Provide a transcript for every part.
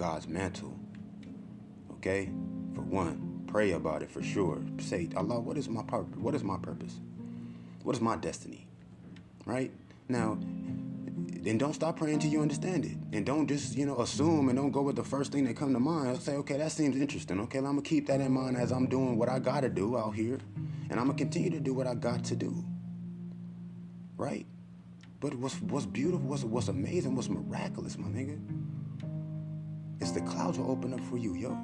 God's mantle. Okay? For one, pray about it for sure. Say, Allah, what is my purpose? What is my purpose? What is my destiny? Right? Now, then don't stop praying till you understand it. And don't just, assume and don't go with the first thing that come to mind. Say, okay, that seems interesting. Okay, I'm going to keep that in mind as I'm doing what I got to do out here. And I'm going to continue to do what I got to do. Right? But what's beautiful, what's amazing, what's miraculous, my nigga, is the clouds will open up for you, yo.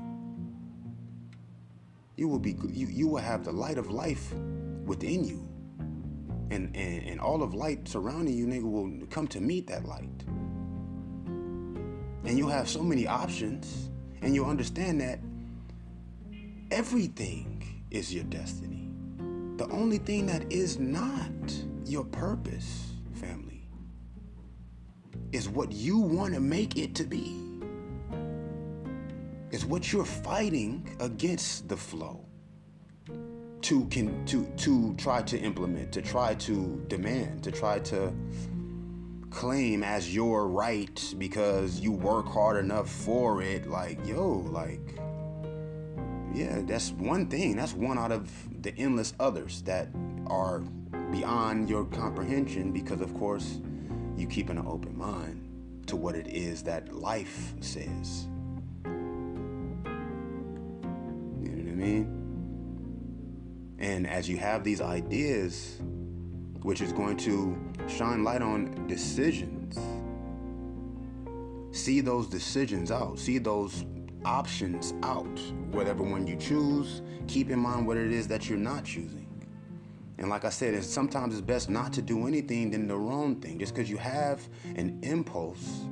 You will have the light of life within you. And all of light surrounding you, nigga, will come to meet that light. And you'll have so many options, and you'll understand that everything is your destiny. The only thing that is not your purpose, family, is what you want to make it to be. It's what you're fighting against the flow to try to implement, to try to demand, to try to claim as your right because you work hard enough for it. Yeah, that's one thing. That's one out of the endless others that are beyond your comprehension because, of course, you keep an open mind to what it is that life says. You know what I mean? And as you have these ideas, which is going to shine light on decisions, see those decisions out, see those options out. Whatever one you choose, keep in mind what it is that you're not choosing. And like I said, sometimes it's best not to do anything than the wrong thing. Just because you have an impulse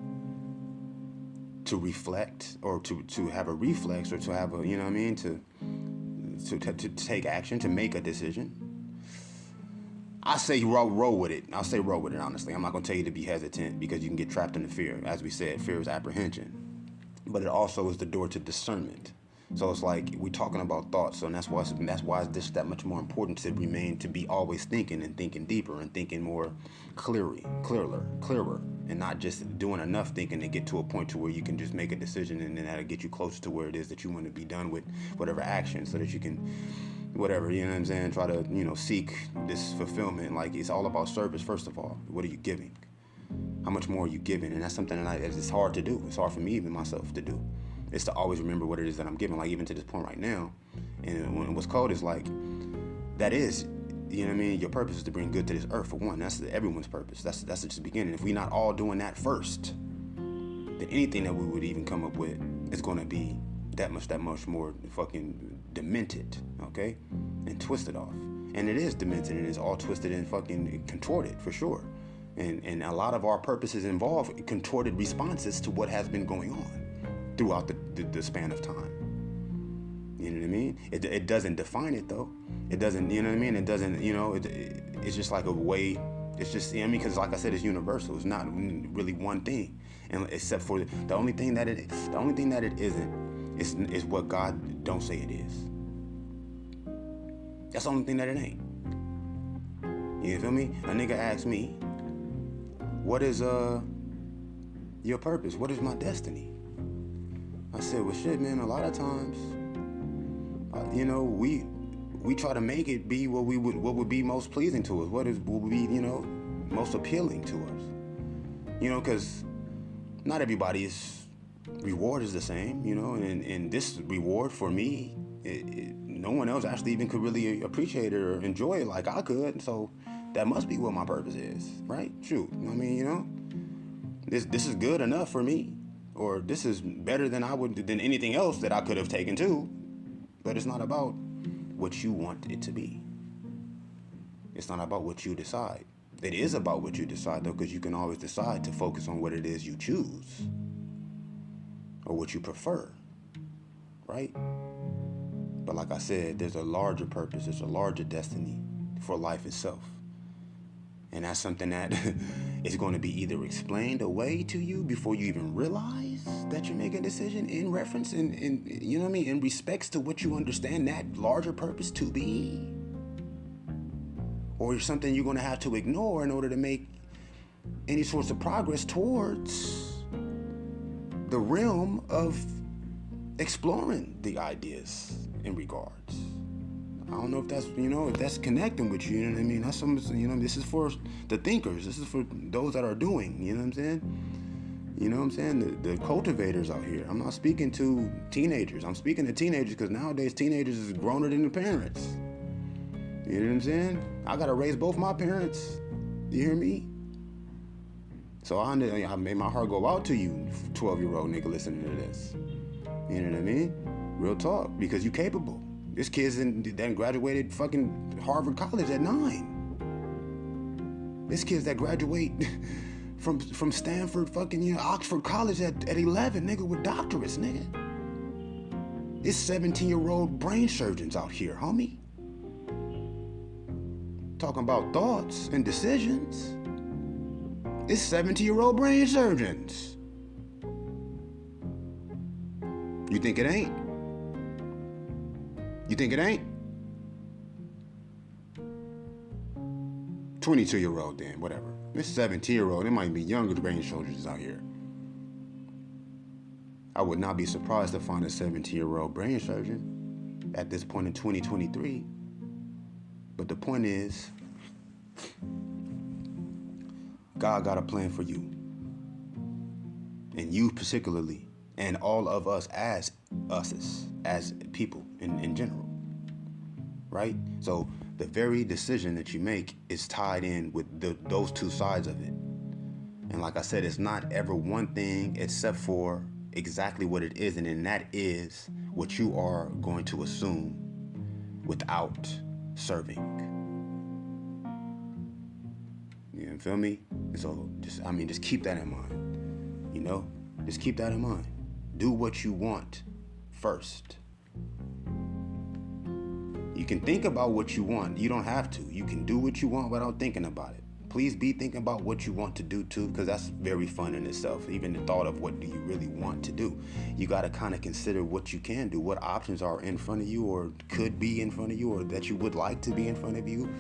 to reflect or to have a reflex or to have a, to take action, to make a decision. I say roll with it. I'll say roll with it, honestly. I'm not going to tell you to be hesitant because you can get trapped in the fear. As we said, fear is apprehension. But it also is the door to discernment. So it's like we're talking about thoughts, so that's why it's just that much more important to be always thinking and thinking deeper and thinking more clearer, and not just doing enough thinking to get to a point to where you can just make a decision and then that'll get you closer to where it is that you want to be done with whatever action, so that you can, whatever, you know what I'm saying, try to, seek this fulfillment. Like, it's all about service, first of all. What are you giving? How much more are you giving? And that's something that it's hard to do. It's hard for me, even myself, to do. It's to always remember what it is that I'm giving, like even to this point right now. And what's cold is like, that is, you know what I mean? Your purpose is to bring good to this earth, for one. That's everyone's purpose. That's just the beginning. If we're not all doing that first, then anything that we would even come up with is going to be that much more fucking demented, okay? And twisted off. And it is demented, and it's all twisted and fucking contorted, for sure. And a lot of our purposes involve contorted responses to what has been going on throughout the span of time. You know what I mean? It doesn't define it, though. It doesn't, you know what I mean? It doesn't, it's just like a way, it's just, because like I said, it's universal. It's not really one thing. And except for the only thing that it isn't is what God don't say it is. That's the only thing that it ain't. You feel me? A nigga asked me, what is your purpose? What is my destiny? I said, well, shit, man, a lot of times, we try to make it be what would be most pleasing to us, what would be, most appealing to us. Because not everybody's reward is the same, and this reward for me, no one else actually even could really appreciate it or enjoy it like I could, so that must be what my purpose is, right? Shoot, this is good enough for me. Or this is better than anything else that I could have taken too. But it's not about what you want it to be. It's not about what you decide. It is about what you decide, though, because you can always decide to focus on what it is you choose or what you prefer, right? But like I said, there's a larger purpose, there's a larger destiny for life itself. And that's something that is going to be either explained away to you before you even realize that you're making a decision in reference and in respects to what you understand that larger purpose to be. Or it's something you're going to have to ignore in order to make any sorts of progress towards the realm of exploring the ideas in regards. I don't know if that's, if that's connecting with you, you know what I mean? That's some, this is for the thinkers. This is for those that are doing, you know what I'm saying? You know what I'm saying? The cultivators out here. I'm not speaking to teenagers. I'm speaking to teenagers because nowadays teenagers is growner than the parents. You know what I'm saying? I got to raise both my parents. You hear me? So I made my heart go out to you, 12-year-old nigga listening to this. You know what I mean? Real talk, because you capable. This kid's that graduated fucking Harvard College at 9. This kid's that graduate from Stanford fucking Oxford College at 11, nigga, with doctorates, nigga. It's 17-year-old brain surgeons out here, homie. Talking about thoughts and decisions. It's 70-year-old brain surgeons. You think it ain't? You think it ain't? 22-year-old then, whatever. This 17-year-old, it might be younger brain soldiers out here. I would not be surprised to find a 17-year-old brain surgeon at this point in 2023. But the point is, God got a plan for you. And you particularly, and all of us as people in general, right? So the very decision that you make is tied in with those two sides of it. And like I said, it's not ever one thing except for exactly what it is, and then that is what you are going to assume without serving. You feel me? So just keep that in mind. Just keep that in mind. Do what you want first. You can think about what you want. You don't have to. You can do what you want without thinking about it. Please be thinking about what you want to do too, because that's very fun in itself. Even the thought of what do you really want to do. You got to kind of consider what you can do, what options are in front of you or could be in front of you or that you would like to be in front of you.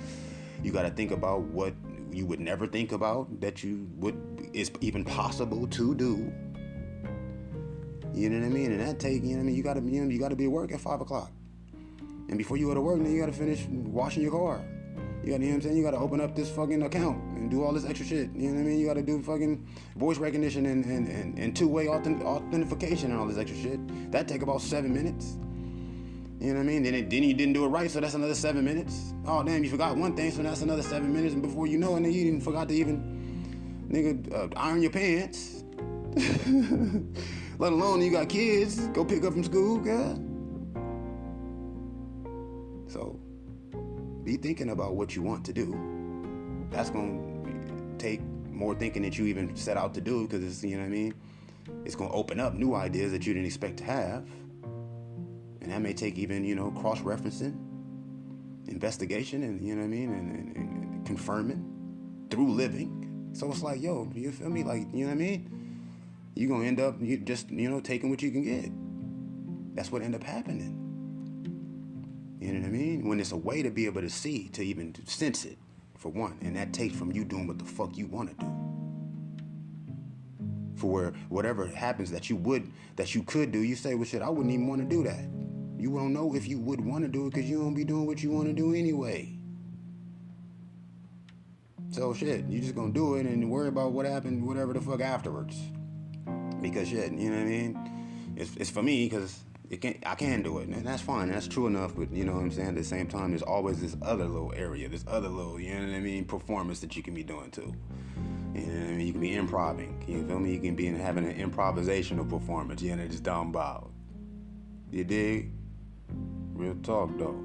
You got to think about what you would never think about that is even possible to do. You know what I mean? And that you got to be at work at 5 o'clock. And before you go to work, then you got to finish washing your car. You got, you got to open up this fucking account and do all this extra shit. You know what I mean? You got to do fucking voice recognition and two-way authentication and all this extra shit. That take about 7 minutes. You know what I mean? Then you didn't do it right, so that's another 7 minutes. Oh, damn, you forgot one thing, so that's another 7 minutes. And before you know it, then you didn't forgot to even, iron your pants. Let alone you got kids, go pick up from school, God. So, be thinking about what you want to do. That's going to take more thinking that you even set out to do, because it's, you know what I mean? It's going to open up new ideas that you didn't expect to have. And that may take even, cross-referencing, investigation, and, you know what I mean? And confirming through living. So it's like, yo, you feel me? Like, you know what I mean? You're going to end up just, taking what you can get. That's what end up happening. You know what I mean? When it's a way to be able to see, to even sense it, for one. And that takes from you doing what the fuck you want to do. For whatever happens that you could do, you say, well, shit, I wouldn't even want to do that. You don't know if you would want to do it because you don't be doing what you want to do anyway. So, shit, you just going to do it and worry about what happened, whatever the fuck afterwards. Because, shit, you know what I mean? It's for me because I can do it, and that's fine, and that's true enough, but you know what I'm saying? At the same time, there's always this other little area, this other little, you know what I mean, performance that you can be doing too. You know what I mean? You can be improving, you feel me? You can be having an improvisational performance, you know, just down bow. You dig? Real talk, though.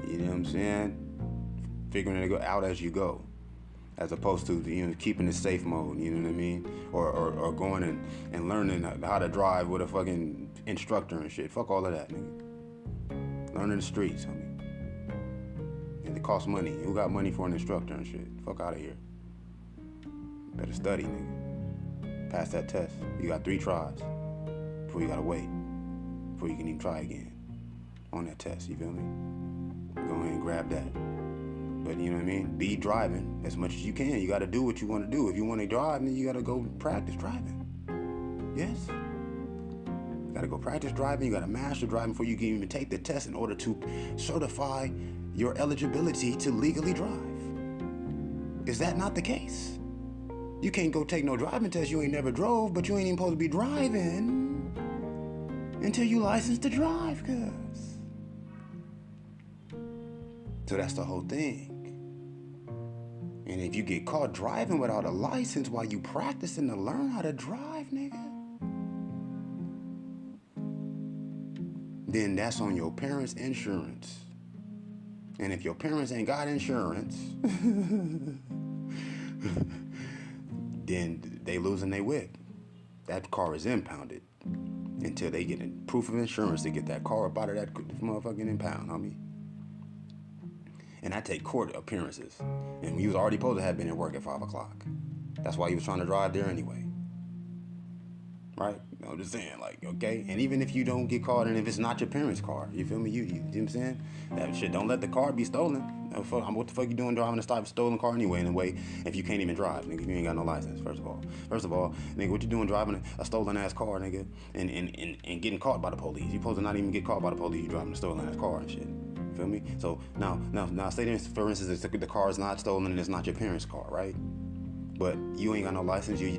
You know what I'm saying? Figuring it out as you go, as opposed to, keeping the safe mode, you know what I mean? Or going and learning how to drive with a fucking instructor and shit. Fuck all of that, nigga. Learning the streets, homie. And it costs money. Who got money for an instructor and shit? Fuck out of here. Better study, nigga. Pass that test. You got 3 tries before you gotta wait, before you can even try again on that test, you feel me? Go ahead and grab that. But you know what I mean? Be driving as much as you can. You got to do what you want to do. If you want to drive, then you got to go practice driving. Yes. You gotta go practice driving. You gotta master driving before you can even take the test in order to certify your eligibility to legally drive. Is that not the case? You can't go take no driving test you ain't never drove, but you ain't even supposed to be driving until you licensed to drive, cuz. So that's the whole thing. And if you get caught driving without a license while you practicing to learn how to drive, nigga, then that's on your parents' insurance. And if your parents ain't got insurance, then they losing their whip. That car is impounded until they get proof of insurance to get that car up out of that motherfucking impound, homie. And I take court appearances. And he was already supposed to have been at work at 5 o'clock. That's why he was trying to drive there anyway. Right? I'm just saying, like, okay? And even if you don't get caught, and if it's not your parents' car, you feel me? You know what I'm saying? That shit, don't let the car be stolen. What the fuck you doing driving a stolen car anyway, in a way, if you can't even drive, nigga, if you ain't got no license, first of all. First of all, nigga, what you doing driving a stolen-ass car, nigga, and getting caught by the police? You supposed to not even get caught by the police, you driving a stolen-ass car and shit. Feel me? So, now, say, for instance, the car is not stolen and it's not your parents' car, right? But you ain't got no license, you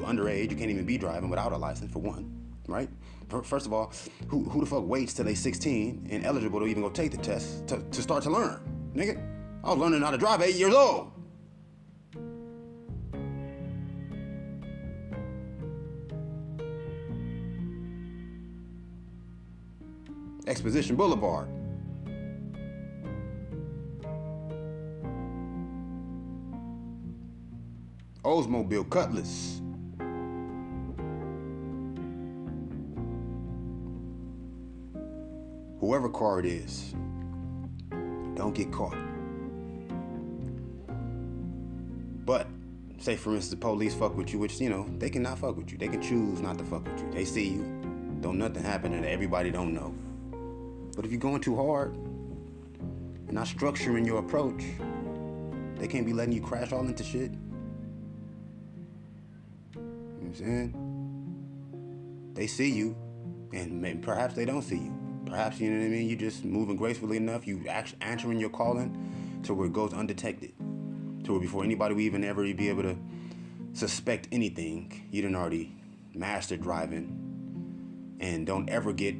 underage, you can't even be driving without a license, for one, right? First of all, who the fuck waits till they 16 and eligible to even go take the test to start to learn? Nigga, I was learning how to drive at 8 years old. Exposition Boulevard. Oldsmobile Cutlass. Whoever car it is, don't get caught. But say for instance the police fuck with you, which, you know, they cannot fuck with you. They can choose not to fuck with you. They see you. Don't nothing happen and everybody don't know. But if you're going too hard and not structuring your approach, they can't be letting you crash all into shit. You know what I'm saying? They see you, and maybe, perhaps they don't see you. Perhaps, you know what I mean, you just moving gracefully enough, you answering your calling to where it goes undetected. To where before anybody would even ever be able to suspect anything, you done already mastered driving and don't ever get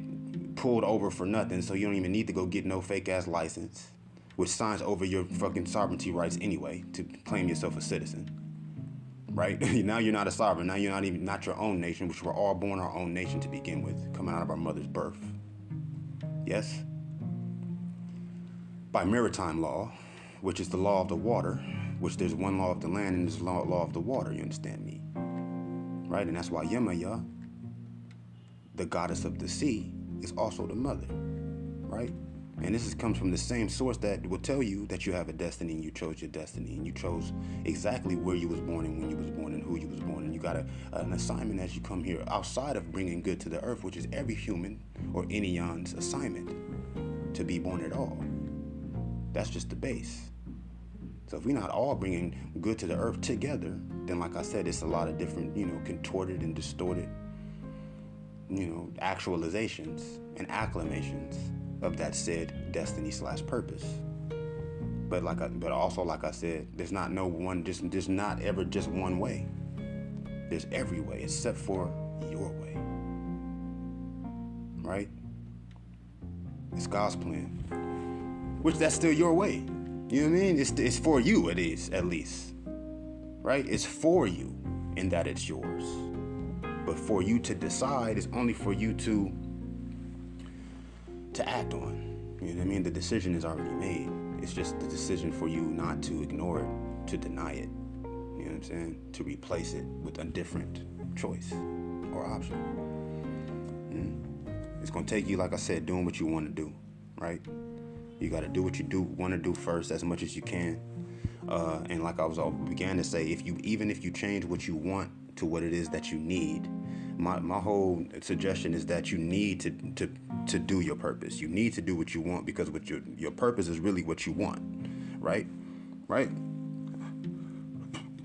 pulled over for nothing, so you don't even need to go get no fake-ass license, which signs over your fucking sovereignty rights anyway to claim yourself a citizen. Right? Now you're not a sovereign. Now you're not your own nation, which we're all born our own nation to begin with, coming out of our mother's birth. Yes? By maritime law, which is the law of the water, which there's one law of the land and there's law of the water, you understand me? Right? And that's why Yemaya, the goddess of the sea, is also the mother. Right? And this comes from the same source that will tell you that you have a destiny and you chose your destiny and you chose exactly where you was born and when you was born and who you was born. And you got an assignment as you come here outside of bringing good to the earth, which is every human or any yon's assignment to be born at all. That's just the base. So if we're not all bringing good to the earth together, then like I said, it's a lot of different, you know, contorted and distorted, you know, actualizations and acclamations of that said destiny/purpose. But also like I said, there's not no one, there's not ever just one way. There's every way except for your way. Right? It's God's plan. Which that's still your way. You know what I mean? It's for you, it is, at least. Right? It's for you in that it's yours. But for you to decide is only for you to act on. You know what I mean? The decision is already made. It's just the decision for you not to ignore it, to deny it. You know what I'm saying? To replace it with a different choice or option. It's going to take you, like I said, doing what you want to do, right? You got to do what you want to do first as much as you can. And like I began to say, even if you change what you want to what it is that you need, my whole suggestion is that you need to do your purpose. You need to do what you want, because what your purpose is really what you want, right? Right?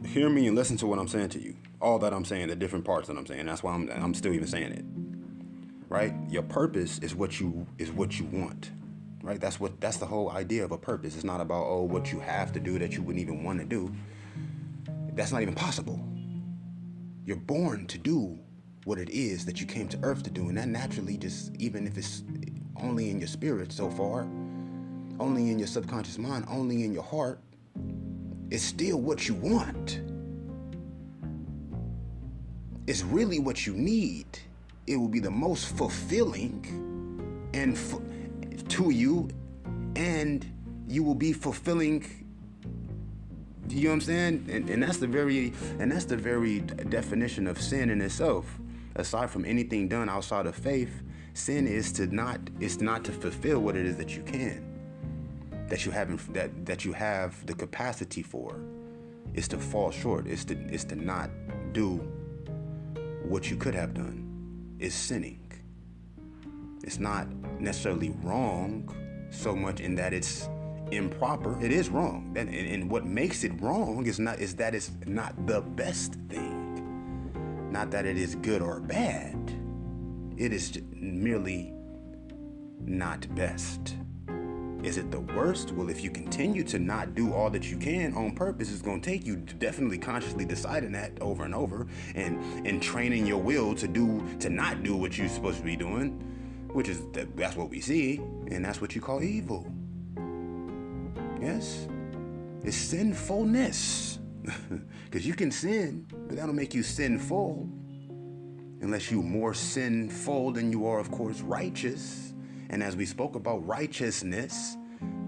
Hear me and listen to what I'm saying to you. All that I'm saying, the different parts that I'm saying. That's why I'm still even saying it. Right? Your purpose is what you want. Right? That's the whole idea of a purpose. It's not about what you have to do that you wouldn't even want to do. That's not even possible. You're born to do what it is that you came to earth to do, and that naturally, just even if it's only in your spirit so far, only in your subconscious mind, only in your heart, it's still what you want. It's really what you need. It will be the most fulfilling and to you, and you will be fulfilling. You know what I'm saying? And that's the very definition of sin in itself. Aside from anything done outside of faith, sin is not to fulfill what it is that you can, that you have the capacity for. It's to fall short. It's to not do what you could have done. It's sinning. It's not necessarily wrong so much in that it's improper. It is wrong, and what makes it wrong is that it's not the best thing. Not that it is good or bad. It is merely not best. Is it the worst? Well, if you continue to not do all that you can on purpose, it's going to take you definitely consciously deciding that over and over, and training your will to not do what you're supposed to be doing, which is that's what we see, and that's what you call evil. Yes, it's sinfulness. Because you can sin, but that'll make you sinful. Unless you're more sinful than you are, of course, righteous. And as we spoke about righteousness,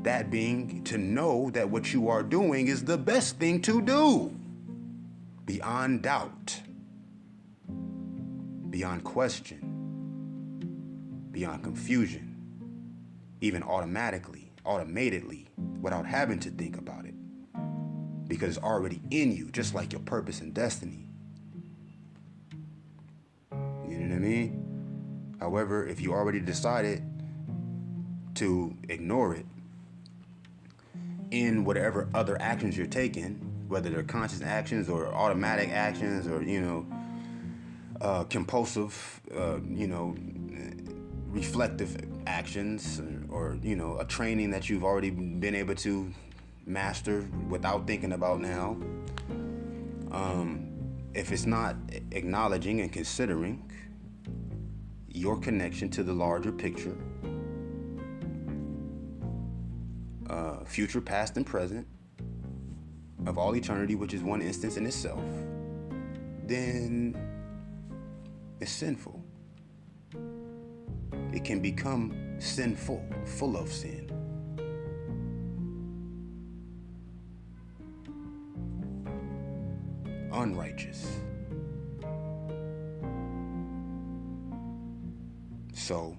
that being to know that what you are doing is the best thing to do. Beyond doubt. Beyond question. Beyond confusion. Even automatedly, without having to think about it. Because it's already in you, just like your purpose and destiny. You know what I mean? However, if you already decided to ignore it in whatever other actions you're taking, whether they're conscious actions or automatic actions or, compulsive, reflective actions or, a training that you've already been able to master without thinking about now, if it's not acknowledging and considering your connection to the larger picture, future, past, and present of all eternity, which is one instance in itself, then it's sinful. It can become sinful, full of sin. Unrighteous. So,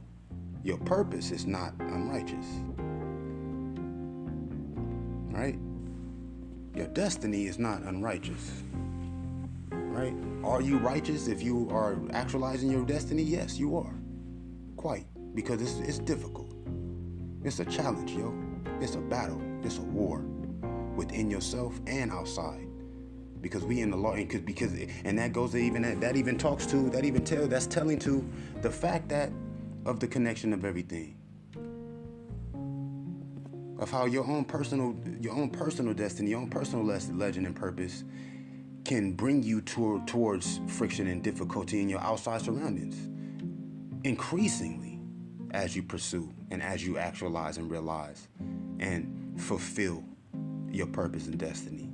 your purpose is not unrighteous. Right? Your destiny is not unrighteous. Right? Are you righteous if you are actualizing your destiny? Yes, you are. Quite. Because it's difficult. It's a challenge, yo. It's a battle. It's a war within yourself and outside. Because we in the law, and that goes to that's telling to the fact that of the connection of everything, of how your own personal destiny, your own personal legend and purpose can bring you towards friction and difficulty in your outside surroundings, increasingly as you pursue and as you actualize and realize and fulfill your purpose and destiny.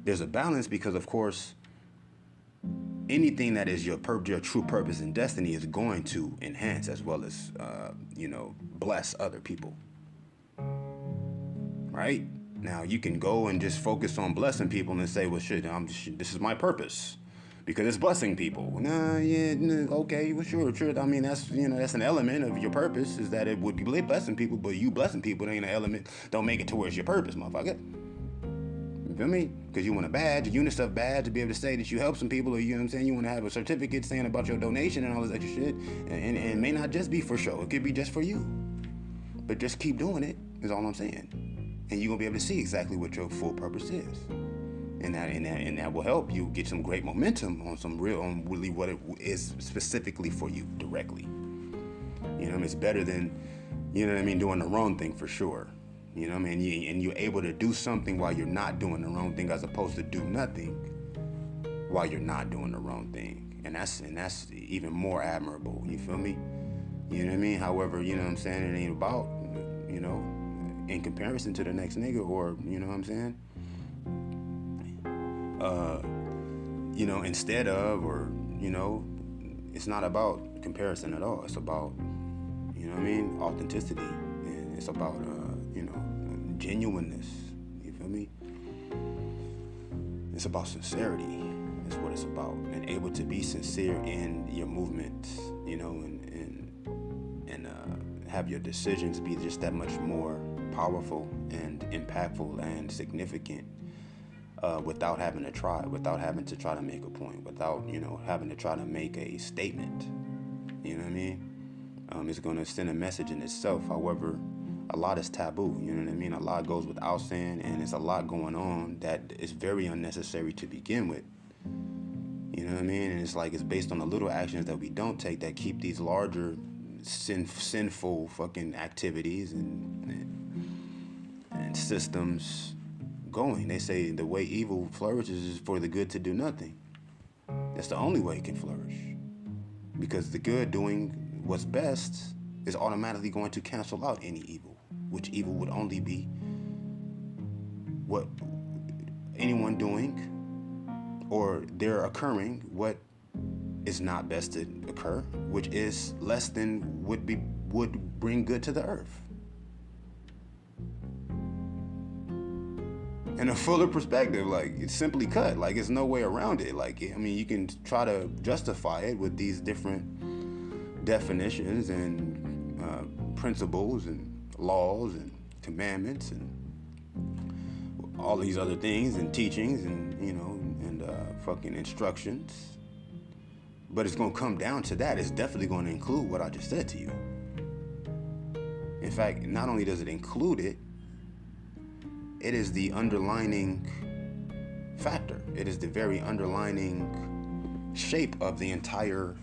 There's a balance because, of course, anything that is your true purpose and destiny is going to enhance as well as, bless other people. Right? Now, you can go and just focus on blessing people and say, well, this is my purpose because it's blessing people. Okay, well, sure. I mean, that's an element of your purpose is that it would be blessing people, but you blessing people ain't an element. Don't make it towards your purpose, motherfucker. You feel me? Because you want a badge, a UNICEF badge, to be able to say that you help some people, or you know what I'm saying? You want to have a certificate saying about your donation and all this extra shit. And it may not just be for show. It could be just for you. But just keep doing it, is all I'm saying. And you're going to be able to see exactly what your full purpose is. and that will help you get some great momentum on really what it is specifically for you directly. You know what I mean? It's better than, you know what I mean, doing the wrong thing for sure. You know what I mean? And you're able to do something while you're not doing the wrong thing, as opposed to do nothing while you're not doing the wrong thing. And that's even more admirable. You feel me? You know what I mean? However, you know what I'm saying, it ain't about, you know, in comparison to the next nigga, or, you know what I'm saying? You know, instead of, or, you know, it's not about comparison at all. It's about, you know what I mean, authenticity. And it's about, you know, genuineness. You feel me? It's about sincerity. That's what it's about. And able to be sincere in your movements, you know, and have your decisions be just that much more powerful and impactful and significant, without having to try to make a point, without, you know, having to try to make a statement. You know what I mean? It's going to send a message in itself. However, a lot is taboo. You know what I mean? A lot goes without saying, and it's a lot going on that is very unnecessary to begin with. You know what I mean? And it's like, it's based on the little actions that we don't take that keep these larger sinful fucking activities and systems going. They say the way evil flourishes is for the good to do nothing. That's the only way it can flourish. Because the good doing what's best is automatically going to cancel out any evil, which evil would only be what anyone doing or there occurring what is not best to occur, which is less than would bring good to the earth. In a fuller perspective, like, it's simply cut. Like, it's no way around it. Like, I mean, you can try to justify it with these different definitions and principles and laws and commandments and all these other things and teachings and, you know, and fucking instructions. But it's going to come down to that. It's definitely going to include what I just said to you. In fact, not only does it include it, it is the underlining factor. It is the very underlining shape of the entire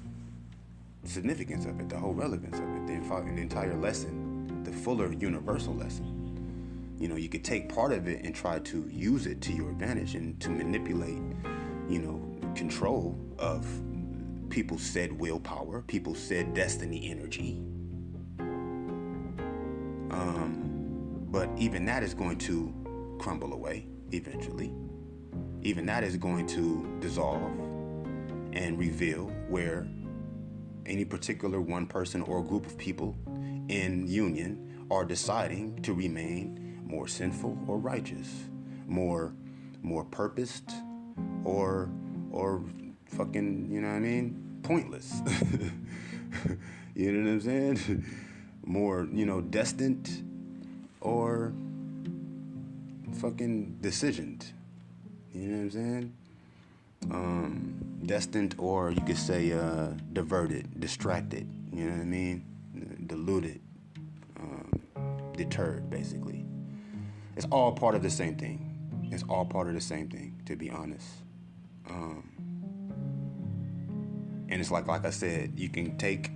significance of it, the whole relevance of it, the entire lesson, the fuller universal lesson. You know, you could take part of it and try to use it to your advantage and to manipulate, you know, control of people's said willpower, people's said destiny energy. But even that is going to crumble away eventually. Even that is going to dissolve and reveal where any particular one person or group of people in union are deciding to remain more sinful or righteous, more purposed or fucking, you know what I mean, pointless. You know what I'm saying? More, you know, destined or fucking decisioned. You know what I'm saying? Destined, or you could say diverted, distracted. You know what I mean? Deluded, deterred, basically. It's all part of the same thing. It's all part of the same thing, to be honest. And it's like I said, you can take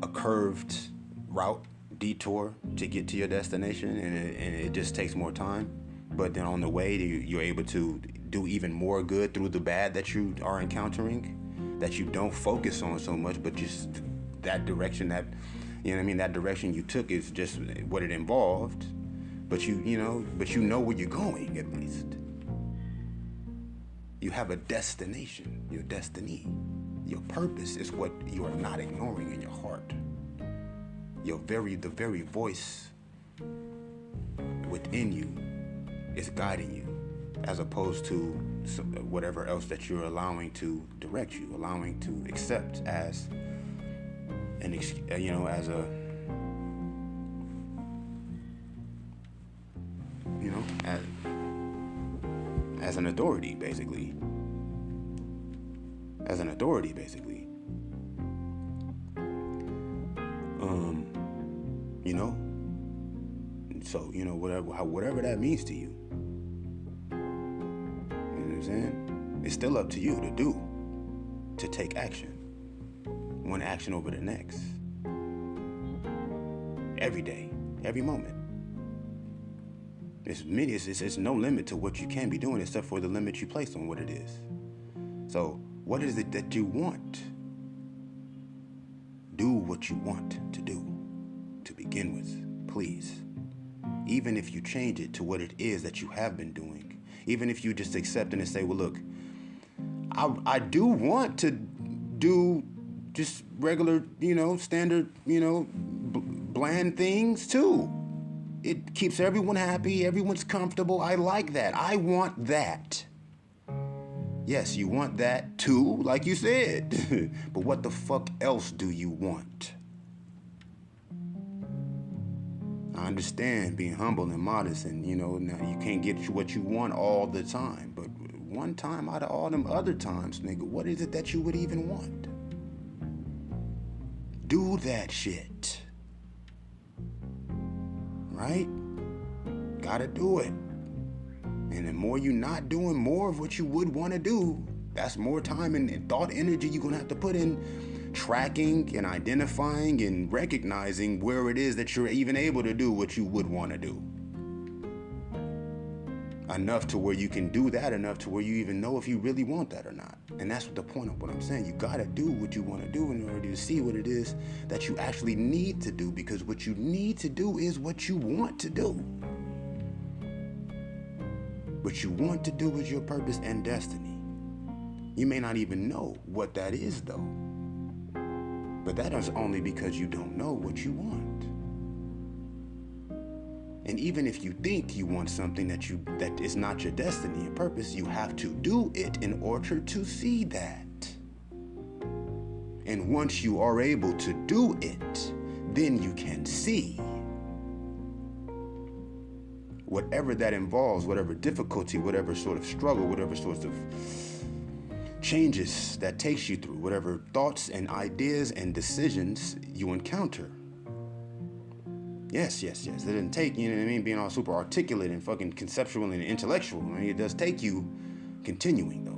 a curved route, detour to get to your destination, and it just takes more time. But then on the way, you're able to do even more good through the bad that you are encountering, that you don't focus on so much, but just that direction that, you know what I mean, that direction you took is just what it involved. But you know where you're going, at least. You have a destination, your destiny. Your purpose is what you are not ignoring in your heart. The very voice within you is guiding you, as opposed to whatever else that you're allowing to direct you, allowing to accept as an, you know, as a, you know, as an authority, basically. As an authority, basically. You know? So, you know, whatever that means to you. what I'm saying? It's still up to you to do, to take action. One action over the next. Every day, every moment. It's no limit to what you can be doing except for the limit you place on what it is. So, what is it that you want? Do what you want to do to begin with, please. Even if you change it to what it is that you have been doing. Even if you just accept it and say, well, look, I do want to do just regular, standard, bland things too. It keeps everyone happy. Everyone's comfortable. I like that. I want that. Yes, you want that too, like you said. But what the fuck else do you want? I understand being humble and modest and, now you can't get what you want all the time. But one time out of all them other times, nigga, what is it that you would even want? Do that shit. Right? Gotta do it. And the more you're not doing more of what you would want to do, that's more time and thought energy you're gonna have to put in tracking and identifying and recognizing where it is that you're even able to do what you would want to do. Enough to where you can do that, enough to where you even know if you really want that or not. And that's what the point of what I'm saying. You gotta do what you want to do in order to see what it is that you actually need to do, because what you need to do is what you want to do. What you want to do is your purpose and destiny. You may not even know what that is though. But that is only because you don't know what you want. And even if you think you want something that is not your destiny and purpose, you have to do it in order to see that. And once you are able to do it, then you can see. Whatever that involves, whatever difficulty, whatever sort of struggle, whatever sorts of changes that takes you through, whatever thoughts and ideas and decisions you encounter. Yes. It didn't take, being all super articulate and fucking conceptual and intellectual. It does take you continuing, though.